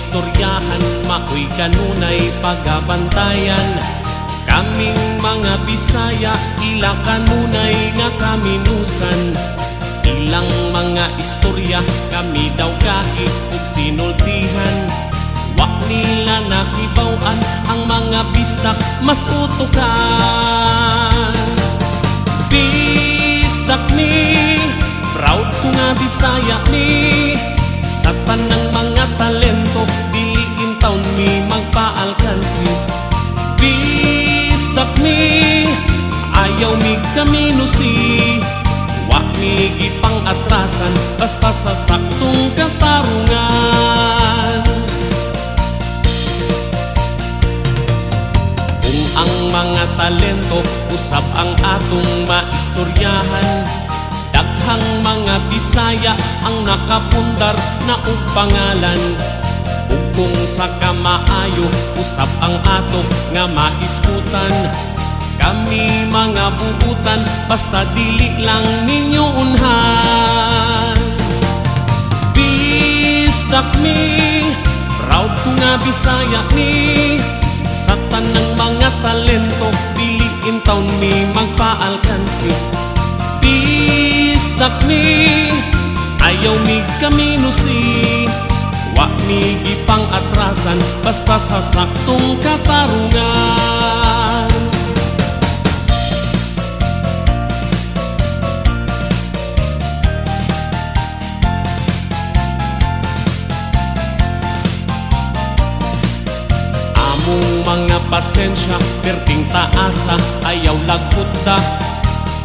istoryahan, maoy kanunay pagabantayan. Kaming mga Bisaya, ila kanunay nga kaminusan. Ilang mga istorya, kami daw kahit ug sinultihan. Wak nila nakibawan, ang mga bistak mas utukan. Bistak ni, proud ko nga Bisaya ni. Sa tanang mga talento, diliin taon mi magpaalkansi. Bistak mi, ayaw mi kaminusi. Wak mi gipang atrasan, basta sa saktong katarungan. Kung ang mga talento, usab ang atong maistoryahan. Daghang mga Bisaya ang nakapundar na og pangalan. Ug kung sa kamaayo, usab ang ato nga mahisgutan. Kami mga buutan, basta dili lang ninyo unhan. Bistak mi, proud ko nga Bisaya ni. Sa tanang mga talento, diliin taon mi magpaalkansi. Bistak mi, ayaw mi kaminusi. Wak mi gipang atrasan, basta sa saktong katarungan. Among mga pasensya, perting taasa, ayaw lagputa.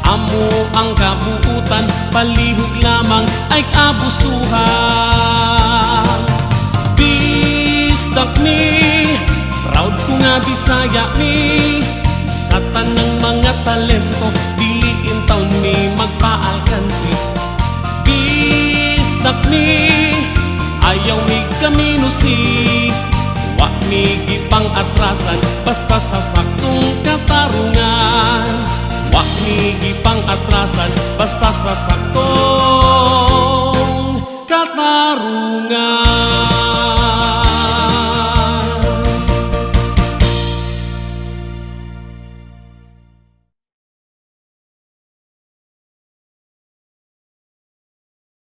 Amo ang kabuutan, palihog lamang ay kabusuhan. Bistak mi, proud ko nga Bisaya mi. Sa tanang mga talento, diliin taon mi magpaalkansi. Bistak mi, ayaw mi kaminusi. Wak mi gipang atrasan, basta sa saktong katarungan. Wak mi gipang atrasan, basta sa saktong katarungan.